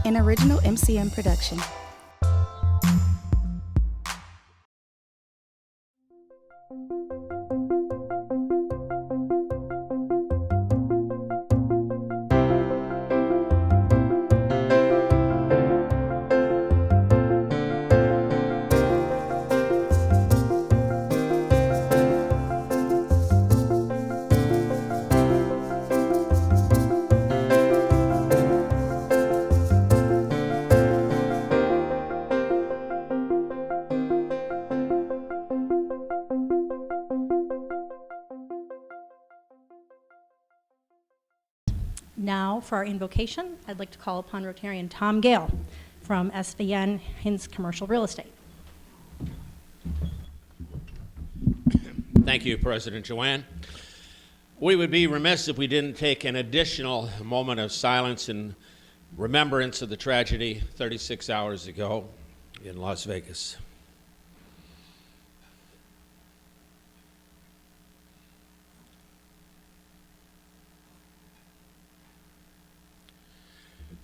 an original MCM production. Now, for our invocation, I'd like to call upon Rotarian Tom Gale from SVN Hinz Commercial Real Estate. Thank you, President Joanne. We would be remiss if we didn't take an additional moment of silence in remembrance of the tragedy 36 hours ago in Las Vegas.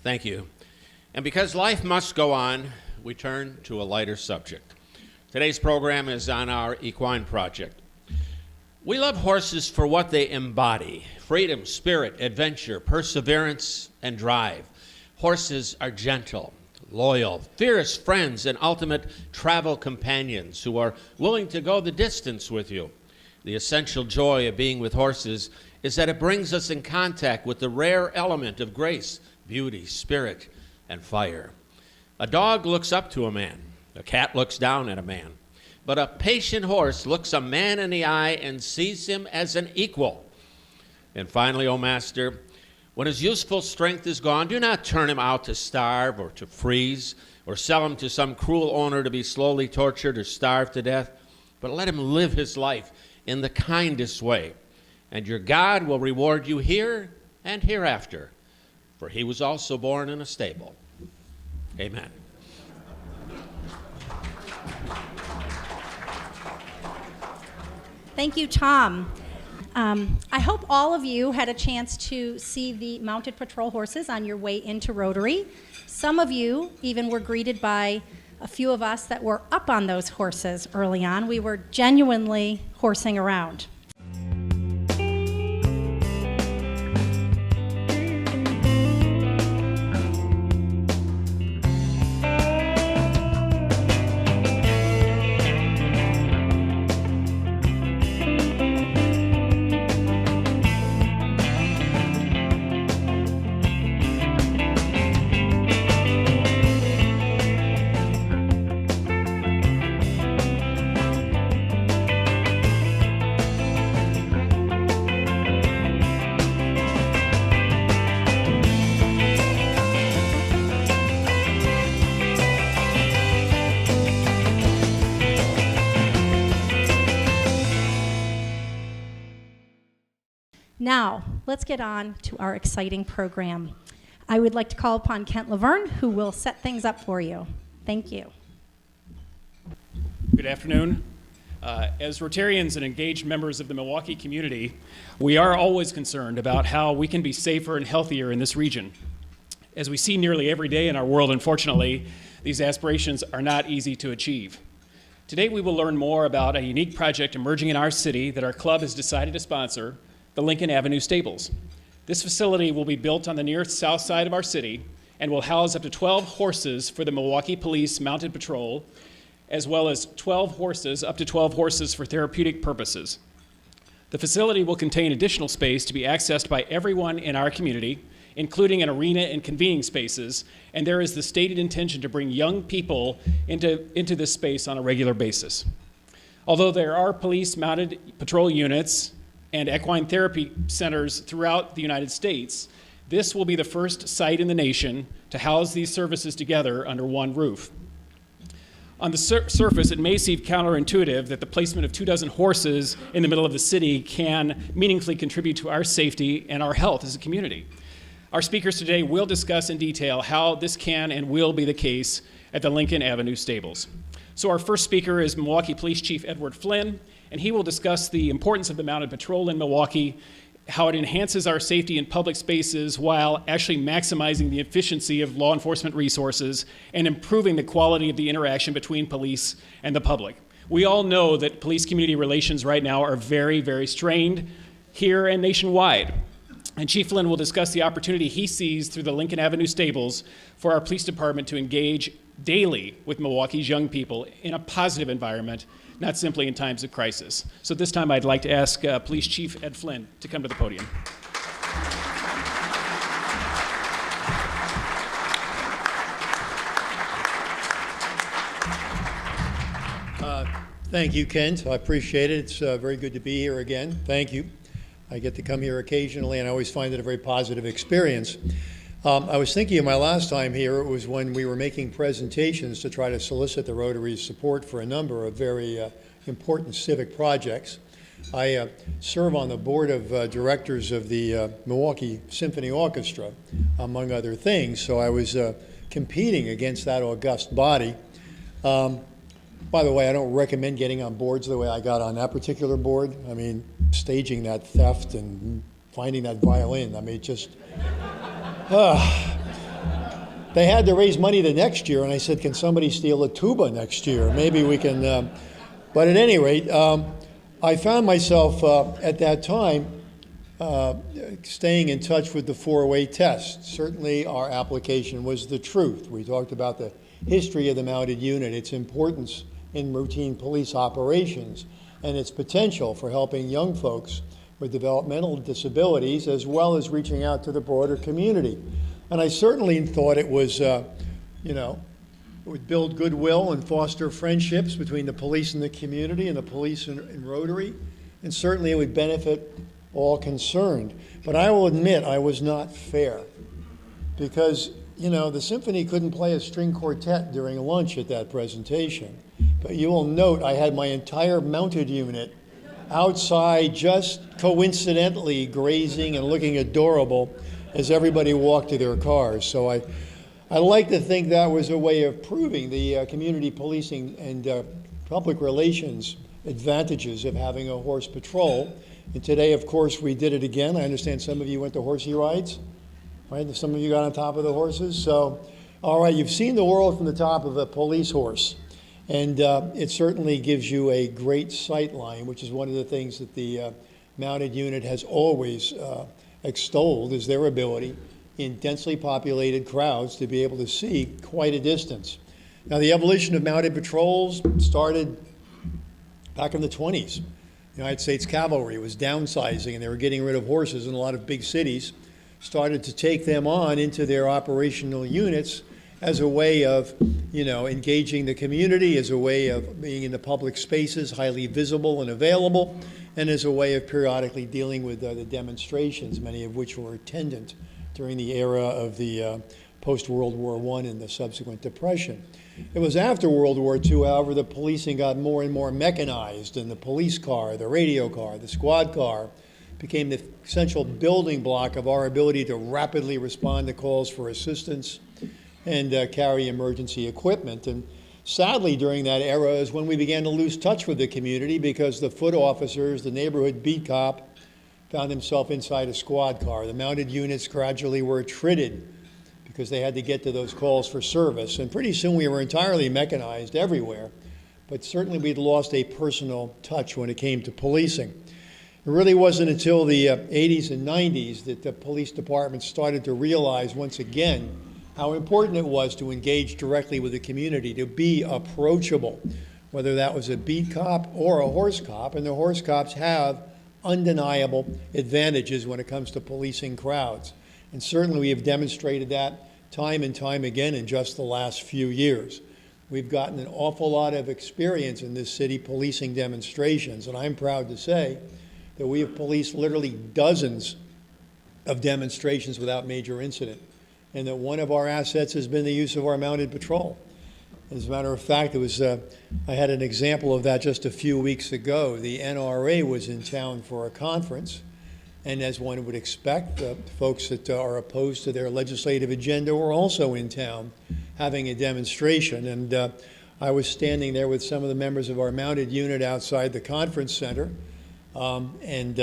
Thank you. And because life must go on, we turn to a lighter subject. Today's program is on our Equine Project. We love horses for what they embody: freedom, spirit, adventure, perseverance, and drive. Horses are gentle, loyal, fierce friends, and ultimate travel companions who are willing to go the distance with you. The essential joy of being with horses is that it brings us in contact with the rare element of grace, beauty, spirit, and fire. A dog looks up to a man. A cat looks down at a man. But a patient horse looks a man in the eye and sees him as an equal. And finally, O Master, when his useful strength is gone, do not turn him out to starve or to freeze or sell him to some cruel owner to be slowly tortured or starved to death, but let him live his life in the kindest way. And your God will reward you here and hereafter, for he was also born in a stable. Amen. Thank you, Tom. I hope all of you had a chance to see the mounted patrol horses on your way into Rotary. Some of you even were greeted by a few of us that were up on those horses early on. We were genuinely horsing around. Now, let's get on to our exciting program. I would like to call upon Kent Laverne, who will set things up for you. Thank you. Good afternoon. As Rotarians and engaged members of the Milwaukee community, we are always concerned about how we can be safer and healthier in this region. As we see nearly every day in our world, unfortunately, these aspirations are not easy to achieve. Today we will learn more about a unique project emerging in our city that our club has decided to sponsor, the Lincoln Avenue Stables. This facility will be built on the near south side of our city and will house up to 12 horses for the Milwaukee Police Mounted Patrol, as well as up to 12 horses for therapeutic purposes. The facility will contain additional space to be accessed by everyone in our community, including an arena and convening spaces, and there is the stated intention to bring young people into this space on a regular basis. Although there are police mounted patrol units and equine therapy centers throughout the United States, this will be the first site in the nation to house these services together under one roof. On the surface, it may seem counterintuitive that the placement of 24 horses in the middle of the city can meaningfully contribute to our safety and our health as a community. Our speakers today will discuss in detail how this can and will be the case at the Lincoln Avenue Stables. So our first speaker is Milwaukee Police Chief Edward Flynn, and he will discuss the importance of the Mounted Patrol in Milwaukee how it enhances our safety in public spaces while actually maximizing the efficiency of law enforcement resources and improving the quality of the interaction between police and the public. We all know that police-community relations right now are very, very strained here and nationwide. And Chief Flynn will discuss the opportunity he sees through the Lincoln Avenue Stables for our police department to engage daily with Milwaukee's young people in a positive environment, not simply in times of crisis. So this time I'd like to ask Police Chief Ed Flynn to come to the podium. Thank you, Kent. I appreciate it. It's very good to be here again. Thank you. I get to come here occasionally, and I always find it a very positive experience. I was thinking of my last time here, it was when we were making presentations to try to solicit the Rotary's support for a number of very important civic projects. I serve on the board of directors of the Milwaukee Symphony Orchestra, among other things, so I was competing against that august body. By the way, I don't recommend getting on boards the way I got on that particular board. I mean, staging that theft and finding that violin, I mean, just, they had to raise money the next year, and I said, can somebody steal a tuba next year? Maybe we can, but at any rate, I found myself at that time staying in touch with the four-way test. Certainly our application was the truth. We talked about the history of the mounted unit, its importance in routine police operations, and its potential for helping young folks with developmental disabilities as well as reaching out to the broader community. And I certainly thought it was, it would build goodwill and foster friendships between the police and the community and the police and Rotary, and certainly it would benefit all concerned. But I will admit I was not fair because, the symphony couldn't play a string quartet during lunch at that presentation. But you will note I had my entire mounted unit outside just coincidentally grazing and looking adorable as everybody walked to their cars. So I like to think that was a way of proving the community policing and public relations advantages of having a horse patrol. And today, of course, we did it again. I understand some of you went to horsey rides, right? Some of you got on top of the horses. So, all right, you've seen the world from the top of a police horse. And it certainly gives you a great sight line, which is one of the things that the mounted unit has always extolled, is their ability in densely populated crowds to be able to see quite a distance. Now, the evolution of mounted patrols started back in the 20s. The United States Cavalry was downsizing, and they were getting rid of horses in a lot of big cities, started to take them on into their operational units as a way of, engaging the community, as a way of being in the public spaces, highly visible and available, and as a way of periodically dealing with the demonstrations, many of which were attendant during the era of the post-World War I and the subsequent Depression. It was after World War II, however, the policing got more and more mechanized, and the police car, the radio car, the squad car became the essential building block of our ability to rapidly respond to calls for assistance and carry emergency equipment. And sadly, during that era is when we began to lose touch with the community because the foot officers, the neighborhood beat cop, found himself inside a squad car. The mounted units gradually were attrited because they had to get to those calls for service. And pretty soon we were entirely mechanized everywhere, but certainly we'd lost a personal touch when it came to policing. It really wasn't until the 80s and 90s that the police departments started to realize once again how important it was to engage directly with the community, to be approachable, whether that was a beat cop or a horse cop. And the horse cops have undeniable advantages when it comes to policing crowds. And certainly we have demonstrated that time and time again in just the last few years. We've gotten an awful lot of experience in this city policing demonstrations, and I'm proud to say that we have policed literally dozens of demonstrations without major incident, and that one of our assets has been the use of our mounted patrol. As a matter of fact, it was I had an example of that just a few weeks ago. The NRA was in town for a conference, and as one would expect, folks that are opposed to their legislative agenda were also in town having a demonstration. And I was standing there with some of the members of our mounted unit outside the conference center, and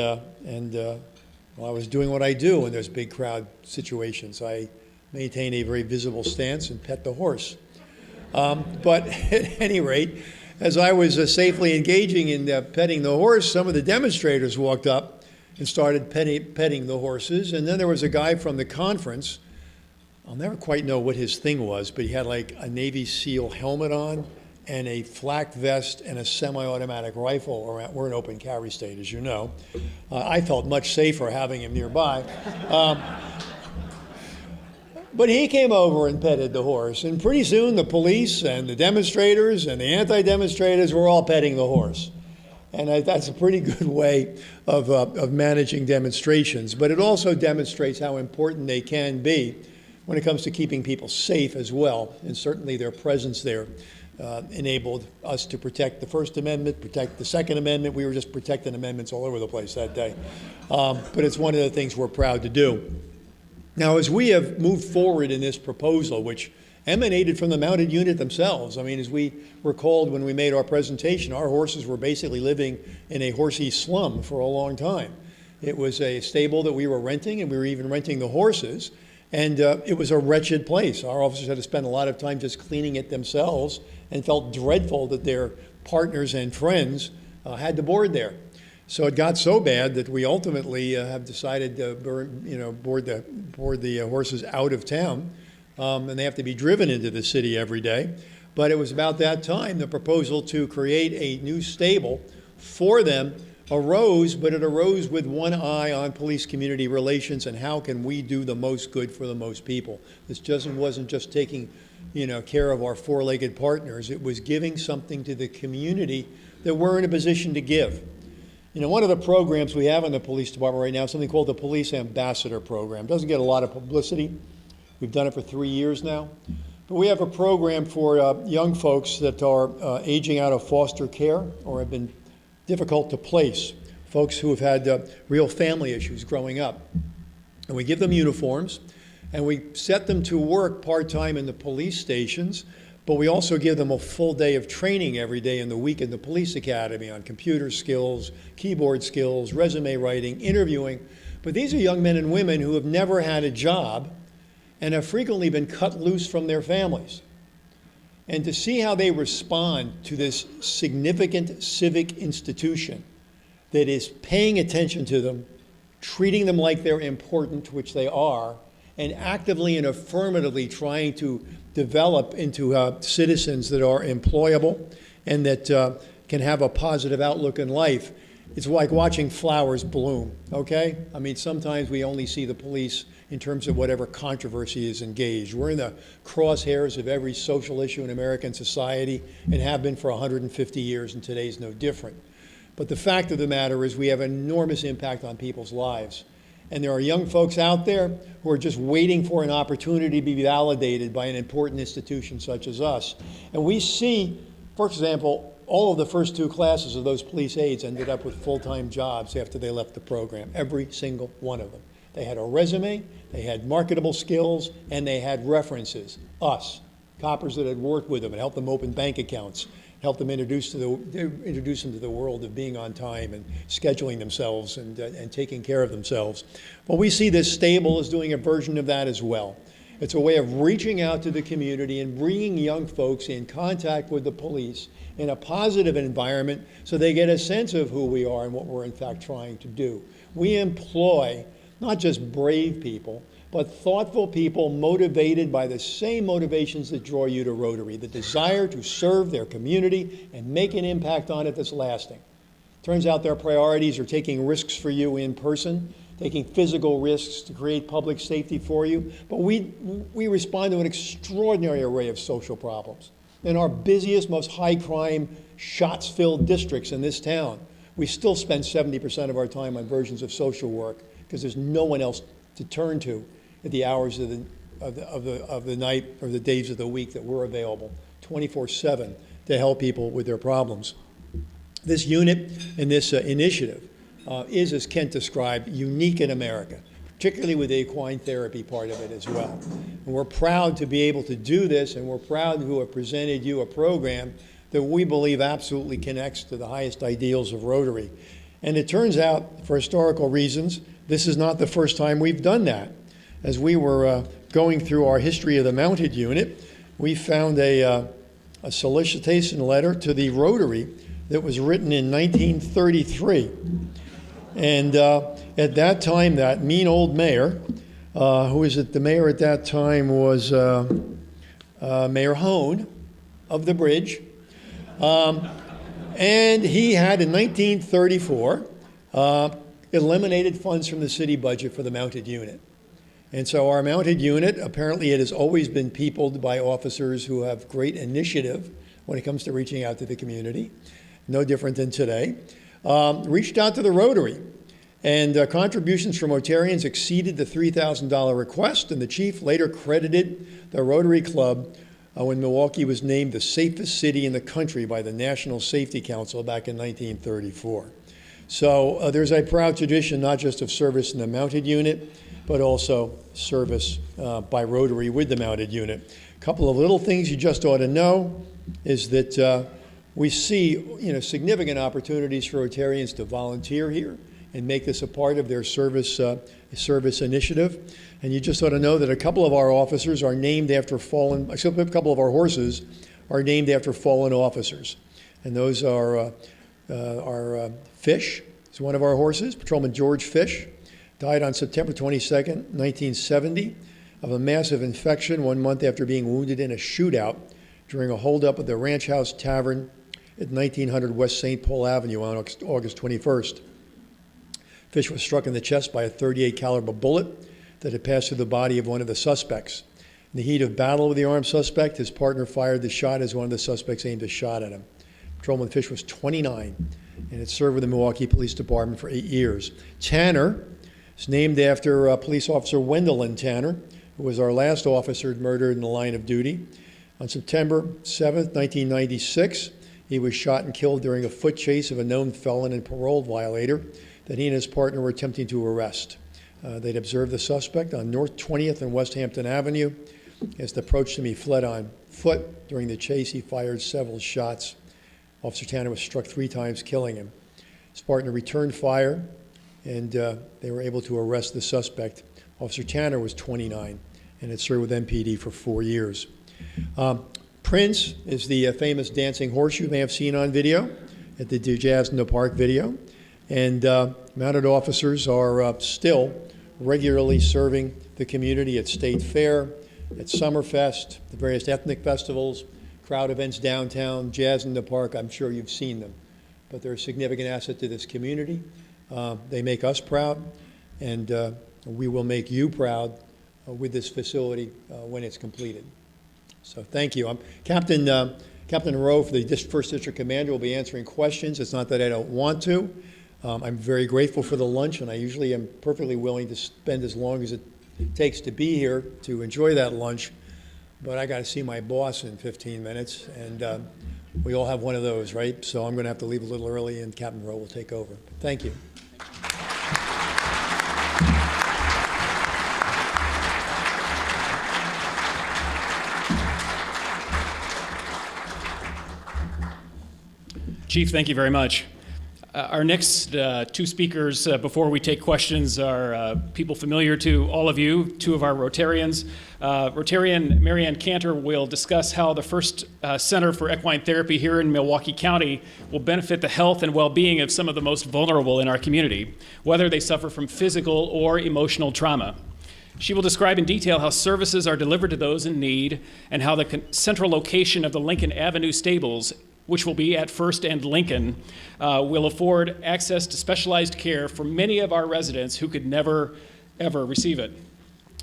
Well, I was doing what I do when there's big crowd situations. I maintain a very visible stance and pet the horse. But at any rate, as I was safely engaging in petting the horse, some of the demonstrators walked up and started petting the horses. And then there was a guy from the conference. I'll never quite know what his thing was, but he had like a Navy SEAL helmet on and a flak vest and a semi-automatic rifle. We're an open carry state, as you know. I felt much safer having him nearby. But he came over and petted the horse, and pretty soon the police and the demonstrators and the anti-demonstrators were all petting the horse. And that's a pretty good way of managing demonstrations, but it also demonstrates how important they can be when it comes to keeping people safe as well, and certainly their presence there enabled us to protect the First Amendment, protect the Second Amendment. We were just protecting amendments all over the place that day. But it's one of the things we're proud to do. Now, as we have moved forward in this proposal, which emanated from the mounted unit themselves, I mean, as we recalled when we made our presentation, our horses were basically living in a horsey slum for a long time. It was a stable that we were renting, and we were even renting the horses, and it was a wretched place. Our officers had to spend a lot of time just cleaning it themselves and felt dreadful that their partners and friends had to board there. So it got so bad that we ultimately have decided to board the horses out of town, and they have to be driven into the city every day. But it was about that time the proposal to create a new stable for them arose, but it arose with one eye on police-community relations and how can we do the most good for the most people. This wasn't just taking care of our four-legged partners. It was giving something to the community that we're in a position to give. One of the programs we have in the police department right now is something called the Police Ambassador Program. It doesn't get a lot of publicity. We've done it for 3 years now. But we have a program for young folks that are aging out of foster care or have been difficult to place, folks who have had real family issues growing up. And we give them uniforms, and we set them to work part-time in the police stations, but we also give them a full day of training every day in the week in the police academy on computer skills, keyboard skills, resume writing, interviewing. But these are young men and women who have never had a job and have frequently been cut loose from their families. And to see how they respond to this significant civic institution that is paying attention to them, treating them like they're important, which they are, and actively and affirmatively trying to develop into citizens that are employable and that can have a positive outlook in life. It's like watching flowers bloom, okay? I mean, sometimes we only see the police in terms of whatever controversy is engaged. We're in the crosshairs of every social issue in American society and have been for 150 years, and today's no different. But the fact of the matter is we have enormous impact on people's lives. And there are young folks out there who are just waiting for an opportunity to be validated by an important institution such as us. And we see, for example, all of the first two classes of those police aides ended up with full-time jobs after they left the program, every single one of them. They had a resume, they had marketable skills, and they had references, us, coppers that had worked with them and helped them open bank accounts, help them introduce them to the world of being on time and scheduling themselves and taking care of themselves. Well, we see this stable as doing a version of that as well. It's a way of reaching out to the community and bringing young folks in contact with the police in a positive environment so they get a sense of who we are and what we're in fact trying to do. We employ not just brave people, but thoughtful people motivated by the same motivations that draw you to Rotary, the desire to serve their community and make an impact on it that's lasting. Turns out their priorities are taking risks for you in person, taking physical risks to create public safety for you, but we respond to an extraordinary array of social problems. In our busiest, most high-crime, shots-filled districts in this town, we still spend 70% of our time on versions of social work because there's no one else to turn to at the hours of the night or the days of the week that we're available 24/7 to help people with their problems. This unit and this initiative is, as Kent described, unique in America, particularly with the equine therapy part of it as well. And we're proud to be able to do this, and we're proud to have presented you a program that we believe absolutely connects to the highest ideals of Rotary. And it turns out, for historical reasons, this is not the first time we've done that. As we were going through our history of the mounted unit, we found a solicitation letter to the Rotary that was written in 1933. And at that time, that mean old mayor, who was the mayor at that time was Mayor Hone of the Bridge. And he had, in 1934, eliminated funds from the city budget for the mounted unit. And so our mounted unit, apparently it has always been peopled by officers who have great initiative when it comes to reaching out to the community, no different than today, reached out to the Rotary. And contributions from Rotarians exceeded the $3,000 request, and the chief later credited the Rotary Club when Milwaukee was named the safest city in the country by the National Safety Council back in 1934. So there's a proud tradition not just of service in the mounted unit, but also service by Rotary with the mounted unit. A couple of little things you just ought to know is that we see significant opportunities for Rotarians to volunteer here and make this a part of their service initiative. And you just ought to know that a couple of our officers are named after a couple of our horses are named after fallen officers. And those are Fish is one of our horses, Patrolman George Fish, died on September 22nd, 1970, of a massive infection 1 month after being wounded in a shootout during a holdup at the Ranch House Tavern at 1900 West St. Paul Avenue on August 21st. Fish was struck in the chest by a .38 caliber bullet that had passed through the body of one of the suspects. In the heat of battle with the armed suspect, his partner fired the shot as one of the suspects aimed a shot at him. Patrolman Fish was 29 and had served with the Milwaukee Police Department for 8 years. Tanner is named after police officer Wendell Tanner, who was our last officer murdered in the line of duty. On September 7th, 1996, he was shot and killed during a foot chase of a known felon and parole violator that he and his partner were attempting to arrest. They'd observed the suspect on North 20th and West Hampton Avenue. As they approached him, he fled on foot. During the chase, he fired several shots. Officer Tanner was struck 3 times, killing him. His partner returned fire, and they were able to arrest the suspect. Officer Tanner was 29 and had served with MPD for 4 years. Prince is the famous dancing horse you may have seen on video at the Jazz in the Park video. And mounted officers are still regularly serving the community at State Fair, at Summerfest, the various ethnic festivals, crowd events downtown, Jazz in the Park. I'm sure you've seen them. But they're a significant asset to this community. They make us proud, and we will make you proud with this facility when it's completed. So thank you. I'm Captain Rowe for the First District Commander will be answering questions. It's not that I don't want to. I'm very grateful for the lunch, and I usually am perfectly willing to spend as long as it takes to be here to enjoy that lunch. But I got to see my boss in 15 minutes, and we all have one of those, right? So I'm going to have to leave a little early, and Captain Rowe will take over. Thank you. Chief, thank you very much. Our next 2 speakers before we take questions are people familiar to all of you, 2 of our Rotarians. Rotarian Marianne Canter will discuss how the first Center for Equine Therapy here in Milwaukee County will benefit the health and well-being of some of the most vulnerable in our community, whether they suffer from physical or emotional trauma. She will describe in detail how services are delivered to those in need and how the central location of the Lincoln Avenue stables, which will be at First and Lincoln, will afford access to specialized care for many of our residents who could never, ever receive it.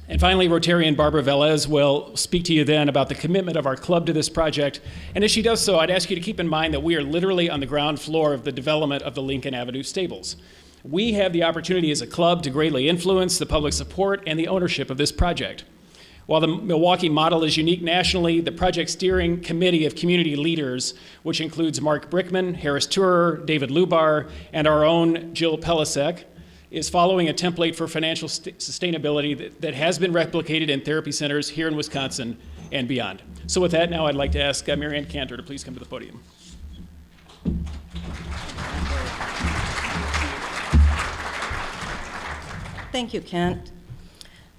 And finally, Rotarian Barbara Velez will speak to you then about the commitment of our club to this project. And as she does so, I'd ask you to keep in mind that we are literally on the ground floor of the development of the Lincoln Avenue stables. We have the opportunity as a club to greatly influence the public support and the ownership of this project. While the Milwaukee model is unique nationally, the project steering committee of community leaders, which includes Mark Brickman, Harris Turer, David Lubar, and our own Jill Pelisek, is following a template for financial sustainability that has been replicated in therapy centers here in Wisconsin and beyond. So with that, now I'd like to ask Marianne Canter to please come to the podium. Thank you, Kent.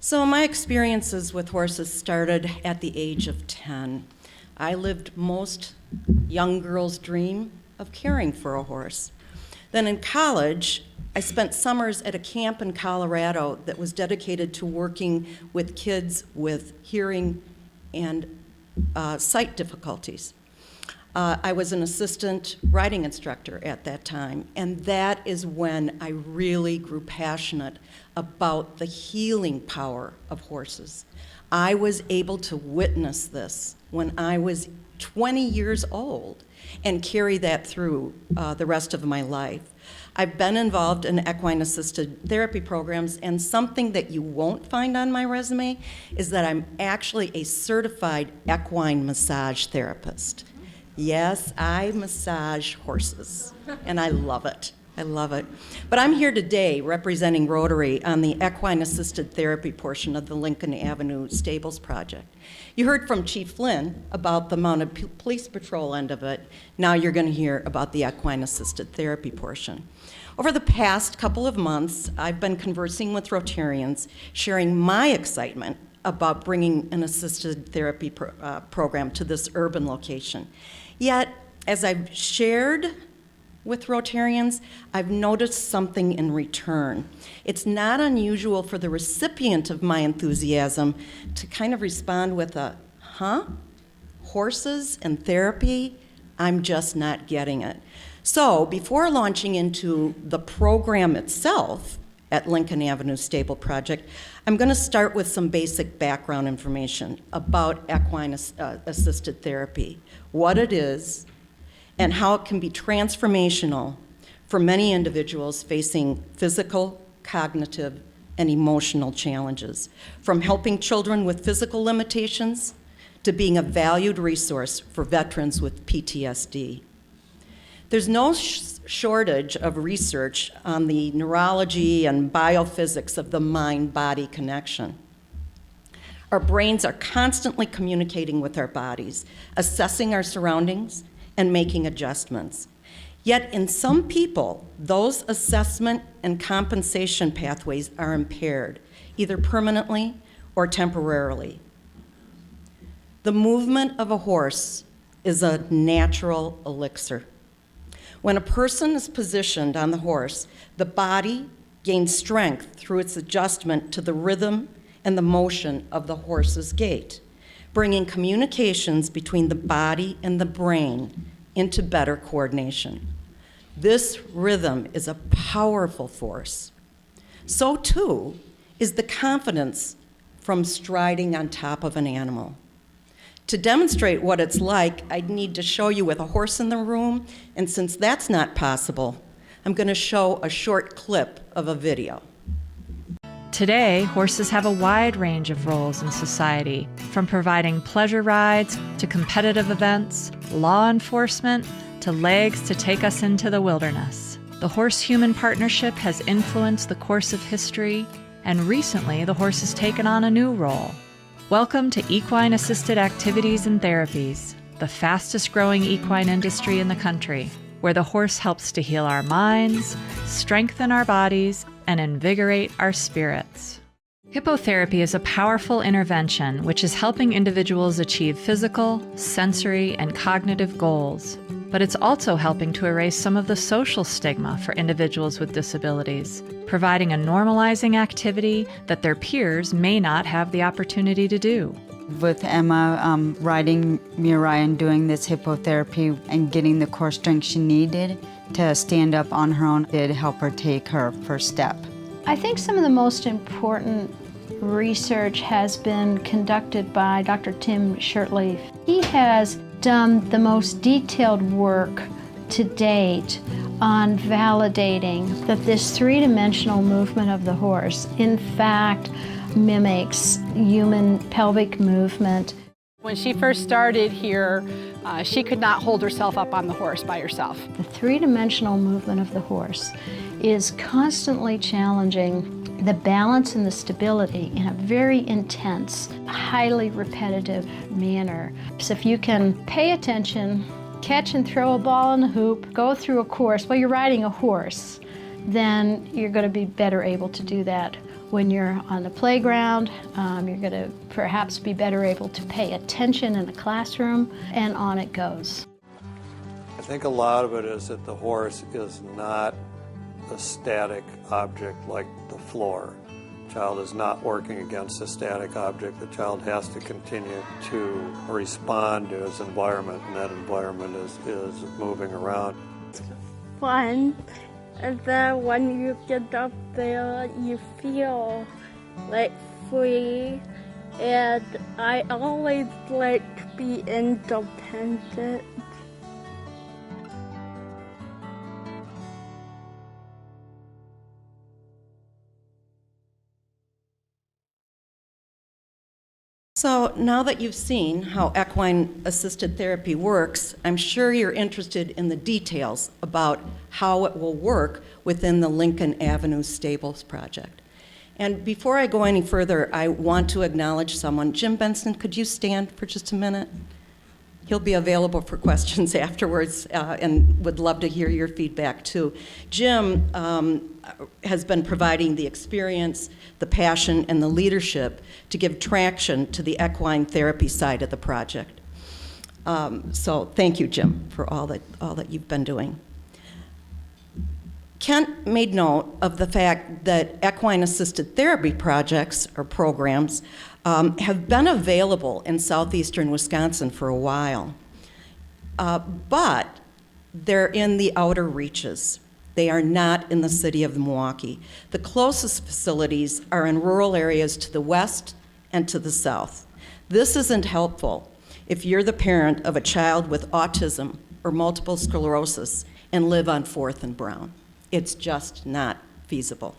So my experiences with horses started at the age of 10. I lived most young girls' dream of caring for a horse. Then in college, I spent summers at a camp in Colorado that was dedicated to working with kids with hearing and sight difficulties. I was an assistant riding instructor at that time, and that is when I really grew passionate about the healing power of horses. I was able to witness this when I was 20 years old and carry that through the rest of my life. I've been involved in equine assisted therapy programs, and something that you won't find on my resume is that I'm actually a certified equine massage therapist. Yes, I massage horses, and I love it. I love it. But I'm here today representing Rotary on the Equine Assisted Therapy portion of the Lincoln Avenue Stables project. You heard from Chief Flynn about the Mounted Police Patrol end of it. Now you're going to hear about the Equine Assisted Therapy portion. Over the past couple of months, I've been conversing with Rotarians, sharing my excitement about bringing an assisted therapy program to this urban location. Yet, as I've shared with Rotarians, I've noticed something in return. It's not unusual for the recipient of my enthusiasm to kind of respond with a, huh? Horses and therapy? I'm just not getting it. So, before launching into the program itself at Lincoln Avenue Stable Project, I'm going to start with some basic background information about equine assisted therapy, what it is, and how it can be transformational for many individuals facing physical, cognitive, and emotional challenges, from helping children with physical limitations to being a valued resource for veterans with PTSD. There's no shortage of research on the neurology and biophysics of the mind-body connection. Our brains are constantly communicating with our bodies, assessing our surroundings, and making adjustments. Yet in some people, those assessment and compensation pathways are impaired, either permanently or temporarily. The movement of a horse is a natural elixir. When a person is positioned on the horse, the body gains strength through its adjustment to the rhythm and the motion of the horse's gait, bringing communications between the body and the brain into better coordination. This rhythm is a powerful force. So too is the confidence from striding on top of an animal. To demonstrate what it's like, I'd need to show you with a horse in the room, and since that's not possible, I'm going to show a short clip of a video. Today, horses have a wide range of roles in society, from providing pleasure rides to competitive events, law enforcement, to legs to take us into the wilderness. The horse-human partnership has influenced the course of history, and recently the horse has taken on a new role. Welcome to Equine Assisted Activities and Therapies, the fastest growing equine industry in the country, where the horse helps to heal our minds, strengthen our bodies, and invigorate our spirits. Hippotherapy is a powerful intervention which is helping individuals achieve physical, sensory, and cognitive goals, but it's also helping to erase some of the social stigma for individuals with disabilities, providing a normalizing activity that their peers may not have the opportunity to do. With Emma riding Marianne, doing this hippotherapy and getting the core strength she needed to stand up on her own did help her take her first step. I think some of the most important research has been conducted by Dr. Tim Shirtleaf. He has done the most detailed work to date on validating that this three-dimensional movement of the horse in fact mimics human pelvic movement. When she first started here, she could not hold herself up on the horse by herself. The three-dimensional movement of the horse is constantly challenging the balance and the stability in a very intense, highly repetitive manner. So if you can pay attention, catch and throw a ball in the hoop, go through a course, well, you're riding a horse, then you're going to be better able to do that When you're on the playground, you're going to perhaps be better able to pay attention in the classroom, and on it goes. I think a lot of it is that the horse is not a static object like the floor. The child is not working against a static object. The child has to continue to respond to his environment, and that environment is moving around. It's fun, and then when you get up there, you feel like free, and I always like to be independent. So now that you've seen how equine assisted therapy works, I'm sure you're interested in the details about how it will work within the Lincoln Avenue Stables project. And before I go any further, I want to acknowledge someone. Jim Benson, could you stand for just a minute? He'll be available for questions afterwards and would love to hear your feedback too. Jim has been providing the experience, the passion, and the leadership to give traction to the equine therapy side of the project. So thank you, Jim, for all that you've been doing. Kent made note of the fact that equine assisted therapy projects or programs have been available in southeastern Wisconsin for a while, but they're in the outer reaches. They are not in the city of Milwaukee. The closest facilities are in rural areas to the west and to the south. This isn't helpful if you're the parent of a child with autism or multiple sclerosis and live on 4th and Brown. It's just not feasible.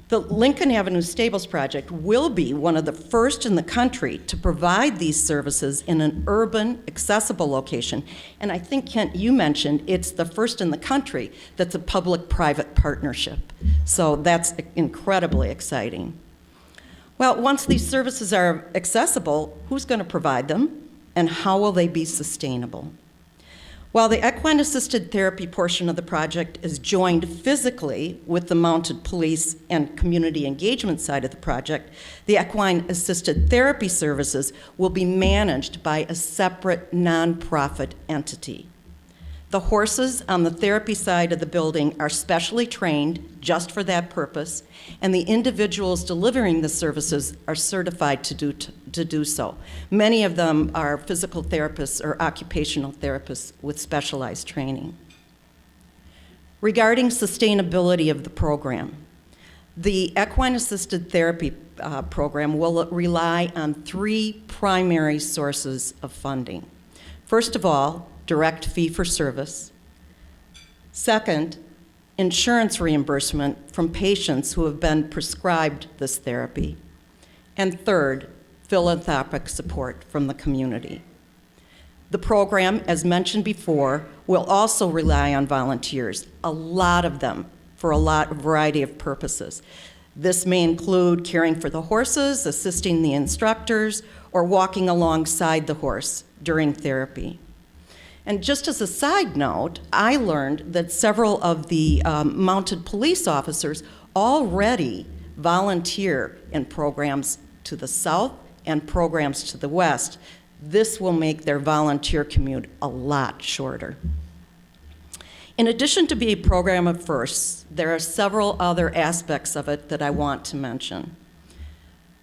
The Lincoln Avenue Stables project will be one of the first in the country to provide these services in an urban, accessible location. And I think, Kent, you mentioned it's the first in the country that's a public-private partnership. So that's incredibly exciting. Well, once these services are accessible, who's going to provide them, and how will they be sustainable? While the equine assisted therapy portion of the project is joined physically with the mounted police and community engagement side of the project, the equine assisted therapy services will be managed by a separate nonprofit entity. The horses on the therapy side of the building are specially trained just for that purpose, and the individuals delivering the services are certified to do so. Many of them are physical therapists or occupational therapists with specialized training. Regarding sustainability of the program, the equine assisted therapy program will rely on 3 primary sources of funding. First of all, direct fee for service. Second, insurance reimbursement from patients who have been prescribed this therapy. And third, philanthropic support from the community. The program, as mentioned before, will also rely on volunteers, a lot of them for a variety of purposes. This may include caring for the horses, assisting the instructors, or walking alongside the horse during therapy. And just as a side note, I learned that several of the mounted police officers already volunteer in programs to the south and programs to the west. This will make their volunteer commute a lot shorter. In addition to being a program of firsts, there are several other aspects of it that I want to mention.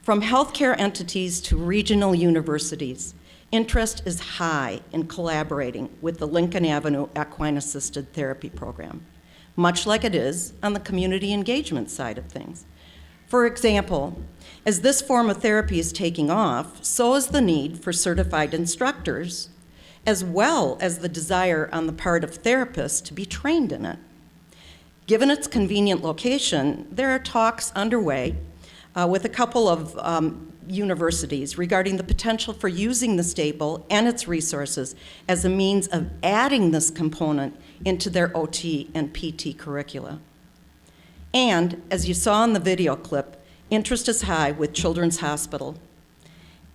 From healthcare entities to regional universities, interest is high in collaborating with the Lincoln Avenue Equine Assisted Therapy Program, much like it is on the community engagement side of things. For example, as this form of therapy is taking off, so is the need for certified instructors, as well as the desire on the part of therapists to be trained in it. Given its convenient location, there are talks underway with a couple of universities regarding the potential for using the stable and its resources as a means of adding this component into their OT and PT curricula. And as you saw in the video clip, interest is high with Children's Hospital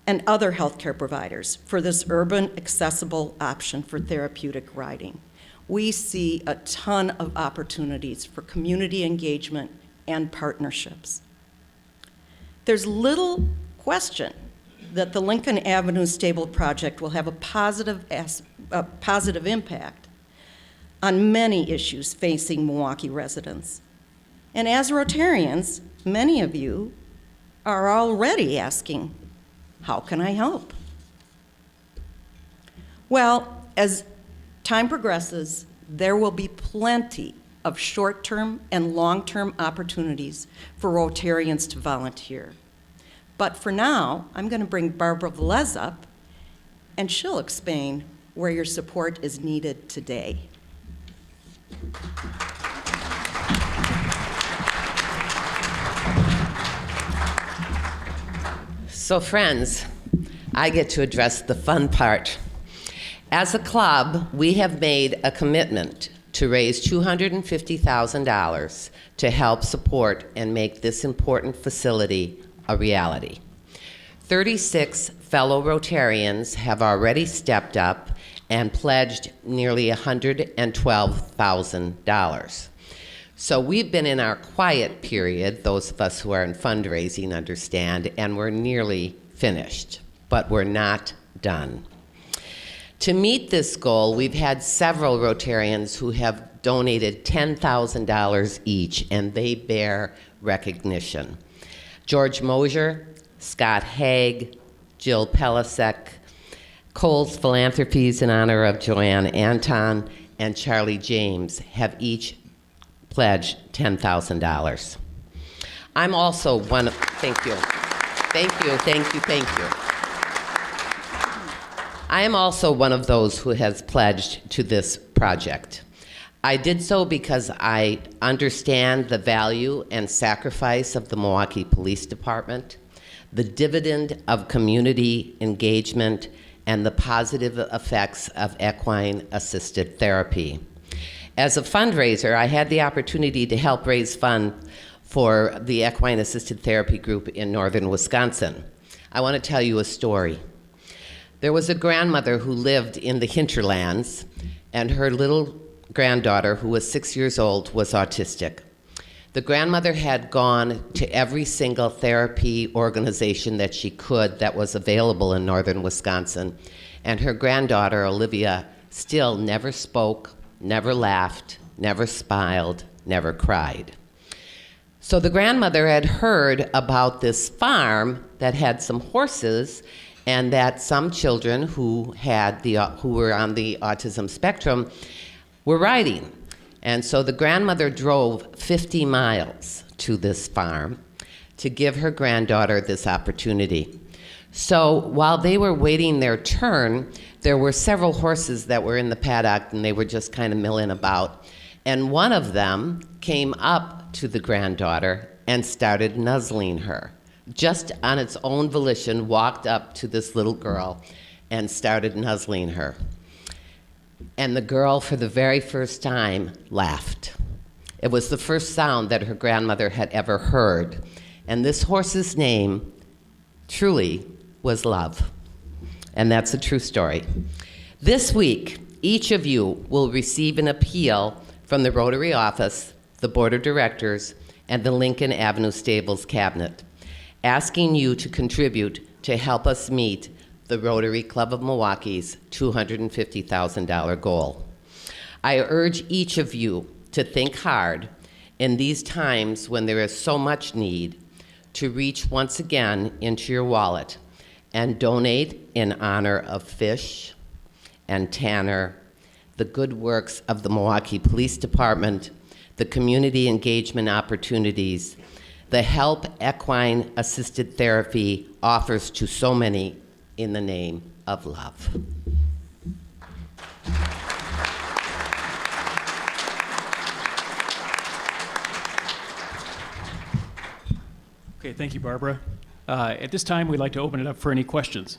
and other healthcare providers for this urban accessible option for therapeutic riding. We see a ton of opportunities for community engagement and partnerships. There's little question that the Lincoln Avenue Stable Project will have a positive impact on many issues facing Milwaukee residents. And as Rotarians, many of you are already asking, how can I help? Well, as time progresses, there will be plenty of short-term and long-term opportunities for Rotarians to volunteer. But for now, I'm going to bring Barbara Velez up, and she'll explain where your support is needed today. So friends, I get to address the fun part. As a club, we have made a commitment to raise $250,000 to help support and make this important facility a reality. 36 fellow Rotarians have already stepped up and pledged nearly $112,000. So we've been in our quiet period, those of us who are in fundraising understand, and we're nearly finished, but we're not done. To meet this goal, we've had several Rotarians who have donated $10,000 each, and they bear recognition. George Mosier, Scott Haig, Jill Pelisek, Cole's Philanthropies in honor of Joanne Anton, and Charlie James have each pledged $10,000. I'm also one of, thank you. I am also one of those who has pledged to this project. I did so because I understand the value and sacrifice of the Milwaukee Police Department, the dividend of community engagement, and the positive effects of equine assisted therapy. As a fundraiser, I had the opportunity to help raise funds for the Equine Assisted Therapy group in northern Wisconsin. I want to tell you a story. There was a grandmother who lived in the hinterlands, and her little granddaughter, who was 6 years old, was autistic. The grandmother had gone to every single therapy organization that she could that was available in northern Wisconsin, and her granddaughter, Olivia, still never spoke, never laughed, never smiled, never cried. So the grandmother had heard about this farm that had some horses, and that some children who were on the autism spectrum were riding. And so the grandmother drove 50 miles to this farm to give her granddaughter this opportunity. So while they were waiting their turn, there were several horses that were in the paddock, and they were just kind of milling about. And one of them came up to the granddaughter and started nuzzling her. Just on its own volition, walked up to this little girl and started nuzzling her. And the girl, for the very first time, laughed. It was the first sound that her grandmother had ever heard. And this horse's name, truly, was Love. And that's a true story. This week, each of you will receive an appeal from the Rotary office, the Board of Directors, and the Lincoln Avenue Stables Cabinet, asking you to contribute to help us meet the Rotary Club of Milwaukee's $250,000 goal. I urge each of you to think hard in these times when there is so much need to reach once again into your wallet and donate in honor of Fish and Tanner, the good works of the Milwaukee Police Department, the community engagement opportunities, the help equine assisted therapy offers to so many in the name of love. Okay, thank you, Barbara. At this time, we'd like to open it up for any questions.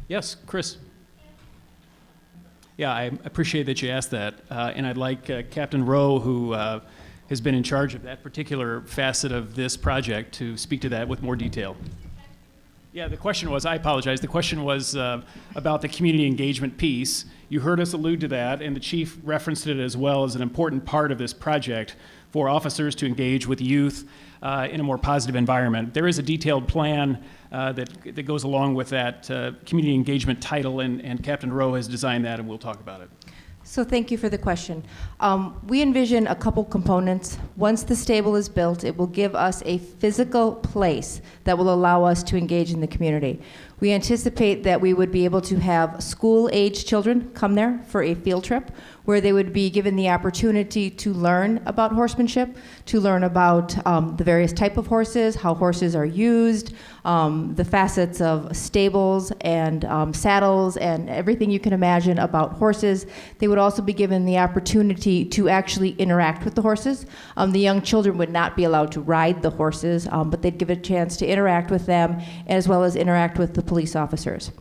Yes, Chris. Yeah, I appreciate that you asked that, and I'd like Captain Rowe, who has been in charge of that particular facet of this project, to speak to that with more detail. Yeah, the question was, I apologize, the question was about the community engagement piece. You heard us allude to that, and the chief referenced it as well as an important part of this project for officers to engage with youth in a more positive environment. There is a detailed plan that goes along with that community engagement title, and Captain Rowe has designed that, and we'll talk about it. So thank you for the question. We envision a couple components. Once the stable is built, it will give us a physical place that will allow us to engage in the community. We anticipate that we would be able to have school-age children come there for a field trip where they would be given the opportunity to learn about horsemanship, to learn about the various type of horses, how horses are used, the facets of stables and saddles and everything you can imagine about horses. They would also be given the opportunity to actually interact with the horses. The young children would not be allowed to ride the horses, but they'd give a chance to interact with them as well as interact with the police officers.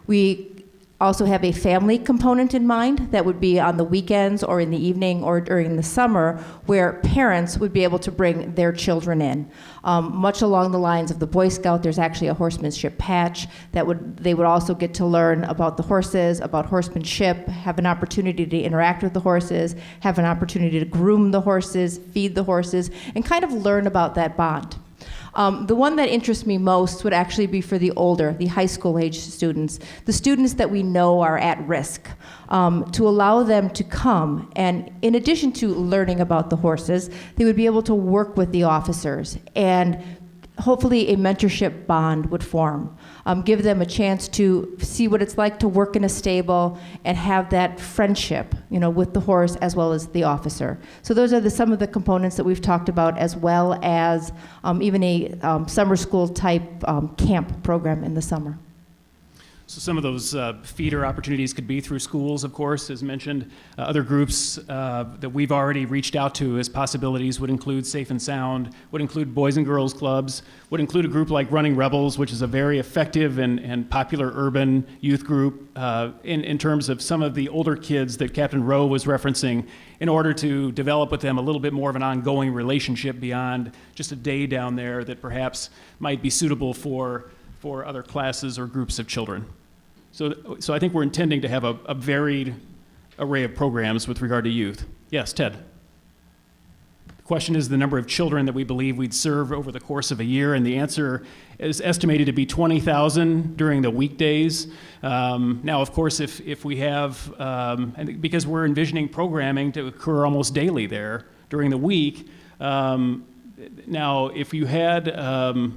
We also have a family component in mind that would be on the weekends or in the evening or during the summer where parents would be able to bring their children in. Much along the lines of the Boy Scout, there's actually a horsemanship patch that they would also get to learn about the horses, about horsemanship, have an opportunity to interact with the horses, have an opportunity to groom the horses, feed the horses, and kind of learn about that bond. The one that interests me most would actually be for the older, the high school age students, the students that we know are at risk, to allow them to come and in addition to learning about the horses, they would be able to work with the officers and hopefully a mentorship bond would form. Give them a chance to see what it's like to work in a stable and have that friendship, with the horse as well as the officer. So those are some of the components that we've talked about, as well as even a summer school type camp program in the summer. So some of those feeder opportunities could be through schools, of course, as mentioned. Other groups that we've already reached out to as possibilities would include Safe and Sound, would include Boys and Girls Clubs, would include a group like Running Rebels, which is a very effective and popular urban youth group in terms of some of the older kids that Captain Rowe was referencing, in order to develop with them a little bit more of an ongoing relationship beyond just a day down there that perhaps might be suitable for other classes or groups of children. So I think we're intending to have a varied array of programs with regard to youth. Yes, Ted. The question is the number of children that we believe we'd serve over the course of a year, and the answer is estimated to be 20,000 during the weekdays. Now, of course, if we have, and because we're envisioning programming to occur almost daily there during the week, now if you had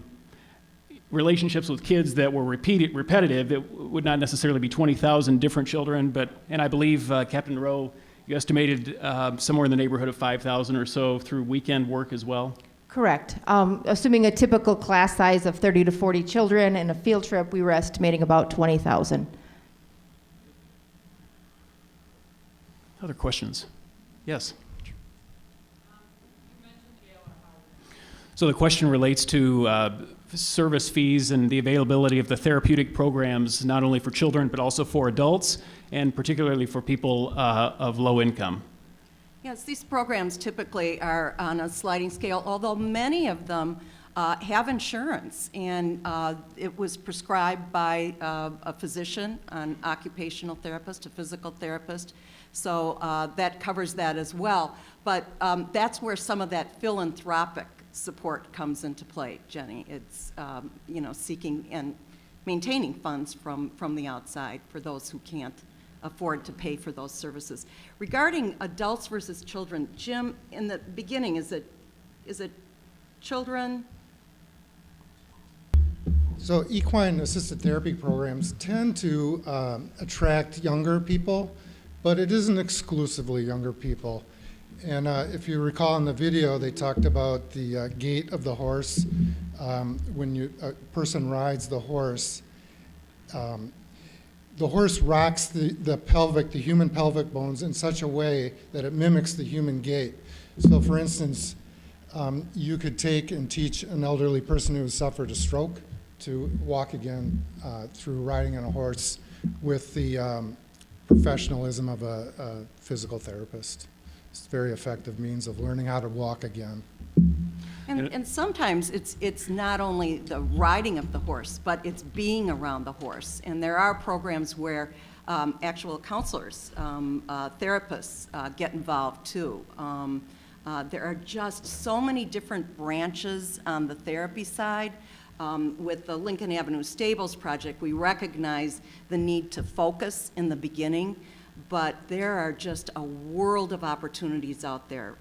relationships with kids that were repetitive, it would not necessarily be 20,000 different children, and I believe, Captain Rowe, you estimated somewhere in the neighborhood of 5,000 or so through weekend work as well? Correct. Assuming a typical class size of 30 to 40 children and a field trip, we were estimating about 20,000. Other questions? Yes. So the question relates to service fees and the availability of the therapeutic programs, not only for children, but also for adults, and particularly for people of low income. Yes, these programs typically are on a sliding scale, although many of them have insurance, and it was prescribed by a physician, an occupational therapist, a physical therapist, so that covers that as well. But that's where some of that philanthropic support comes into play, Jenny. It's seeking and maintaining funds from the outside for those who can't afford to pay for those services. Regarding adults versus children, Jim, in the beginning, is it children? So equine assisted therapy programs tend to attract younger people, but it isn't exclusively younger people. And if you recall in the video, they talked about the gait of the horse. When a person rides the horse rocks the human pelvic bones in such a way that it mimics the human gait. So for instance, you could take and teach an elderly person who has suffered a stroke to walk again through riding on a horse with the professionalism of a physical therapist. It's a very effective means of learning how to walk again. And sometimes it's not only the riding of the horse, but it's being around the horse. And there are programs where actual counselors, therapists get involved too. There are just so many different branches on the therapy side. With the Lincoln Avenue Stables project, we recognize the need to focus in the beginning, but there are just a world of opportunities out there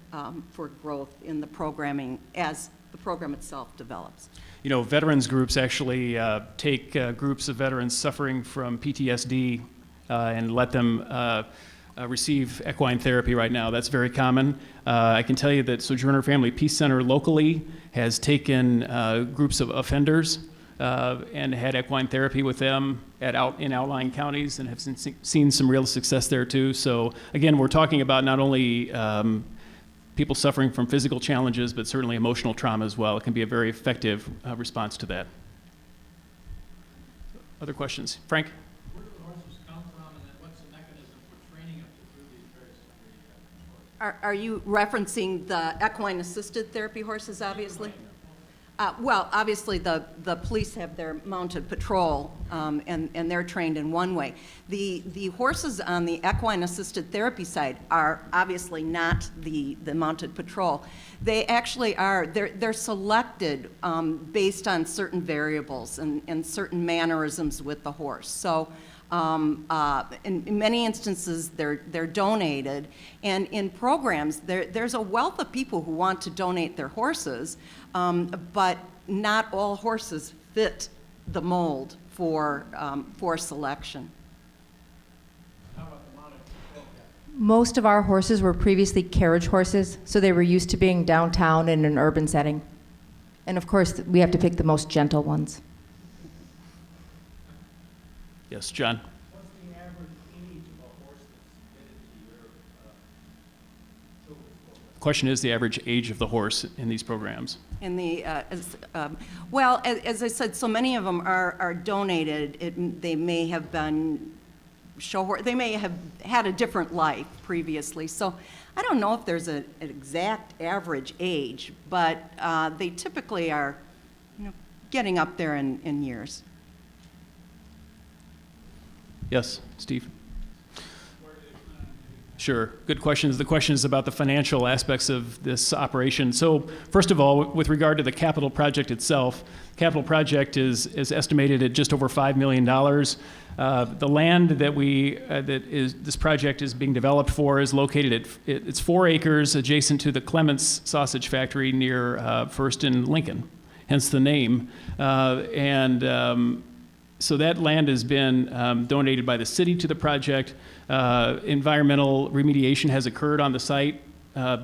for growth in the programming as the program itself develops. You know, veterans groups actually take groups of veterans suffering from PTSD and let them receive equine therapy right now. That's very common. I can tell you that Sojourner Family Peace Center locally has taken groups of offenders and had equine therapy with them in outlying counties and have seen some real success there too. So again, we're talking about not only people suffering from physical challenges, but certainly emotional trauma as well. It can be a very effective response to that. Other questions? Frank? Where do the horses come from, and then what's the mechanism for training them to do these various horses? Are you referencing the equine assisted therapy horses, obviously? Well, obviously the police have their mounted patrol, and they're trained in one way. The horses on the equine assisted therapy side are obviously not the mounted patrol. They actually are, they're selected based on certain variables and certain mannerisms with the horse. So in many instances, they're donated, and in programs, there's a wealth of people who want to donate their horses, but not all horses fit the mold for selection. Most of our horses were previously carriage horses, so they were used to being downtown in an urban setting. And of course, we have to pick the most gentle ones. Yes, John. What's the average age of a horse that's submitted to your children's program? The question is the average age of the horse in these programs. In the, well, as I said, so many of them are donated. They may have been they may have had a different life previously. So I don't know if there's an exact average age, but they typically are, getting up there in years. Yes, Steve. Sure, good questions. The question is about the financial aspects of this operation. So first of all, with regard to the capital project itself, capital project is estimated at just over $5 million. The land that this project is being developed for is located it's 4 acres adjacent to the Clements Sausage Factory near First and Lincoln, hence the name. So that land has been donated by the city to the project. Environmental remediation has occurred on the site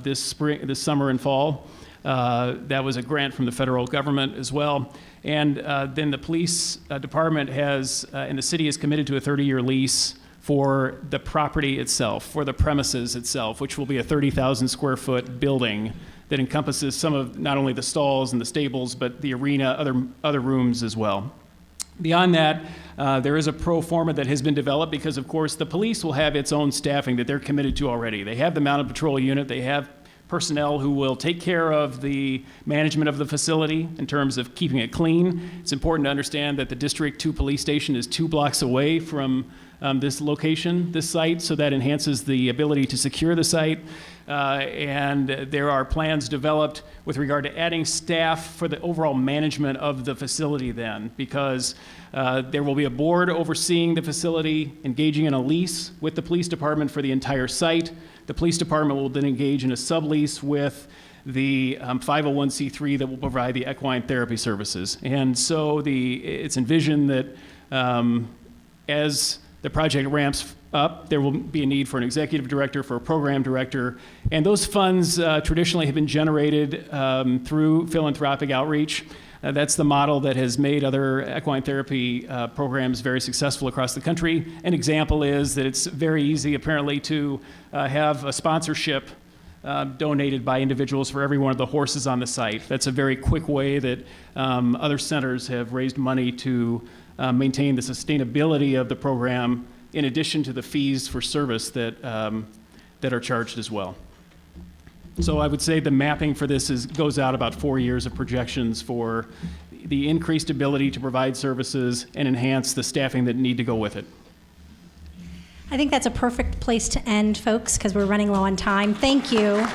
this summer and fall. That was a grant from the federal government as well. And then the police department and the city is committed to a 30-year lease for the property itself, for the premises itself, which will be a 30,000 square foot building that encompasses some of not only the stalls and the stables, but the arena, other rooms as well. Beyond that, there is a pro forma that has been developed because, of course, the police will have its own staffing that they're committed to already. They have the Mounted Patrol unit. They have personnel who will take care of the management of the facility in terms of keeping it clean. It's important to understand that the District 2 police station is 2 blocks away from this location, this site, so that enhances the ability to secure the site. And there are plans developed with regard to adding staff for the overall management of the facility then, because there will be a board overseeing the facility, engaging in a lease with the police department for the entire site. The police department will then engage in a sublease with the 501c3 that will provide the equine therapy services. And so it's envisioned that as the project ramps up, there will be a need for an executive director, for a program director, and those funds traditionally have been generated through philanthropic outreach. That's the model that has made other equine therapy programs very successful across the country. An example is that it's very easy, apparently, to have a sponsorship donated by individuals for every one of the horses on the site. That's a very quick way that other centers have raised money to maintain the sustainability of the program, in addition to the fees for service that are charged as well. So I would say the mapping for this goes out about 4 years of projections for the increased ability to provide services and enhance the staffing that need to go with it. I think that's a perfect place to end, folks, because we're running low on time. Thank you.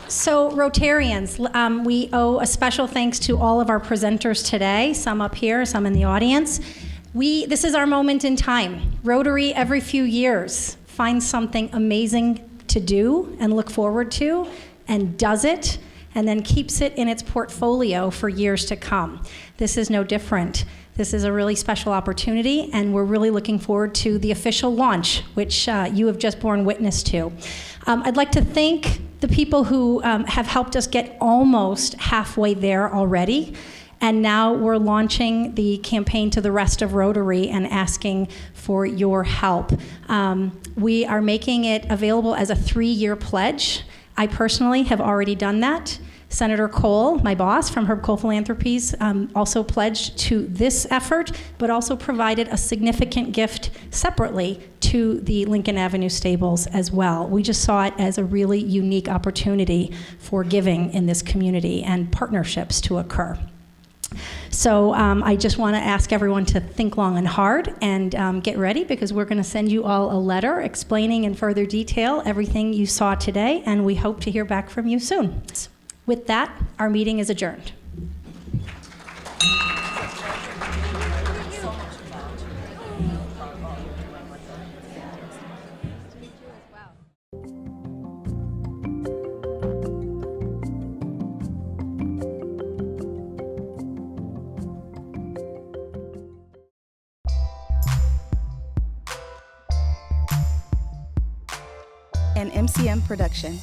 So Rotarians, we owe a special thanks to all of our presenters today, some up here, some in the audience. This is our moment in time. Rotary, every few years, finds something amazing to do and look forward to, and does it, and then keeps it in its portfolio for years to come. This is no different. This is a really special opportunity, and we're really looking forward to the official launch, which you have just borne witness to. I'd like to thank the people who have helped us get almost halfway there already. And now we're launching the campaign to the rest of Rotary and asking for your help. We are making it available as a 3-year pledge. I personally have already done that. Senator Cole, my boss from Herb Cole Philanthropies, also pledged to this effort, but also provided a significant gift separately to the Lincoln Avenue Stables as well. We just saw it as a really unique opportunity for giving in this community and partnerships to occur. So I just want to ask everyone to think long and hard and get ready, because we're going to send you all a letter explaining in further detail everything you saw today, and we hope to hear back from you soon. With that, our meeting is adjourned. An MCM production.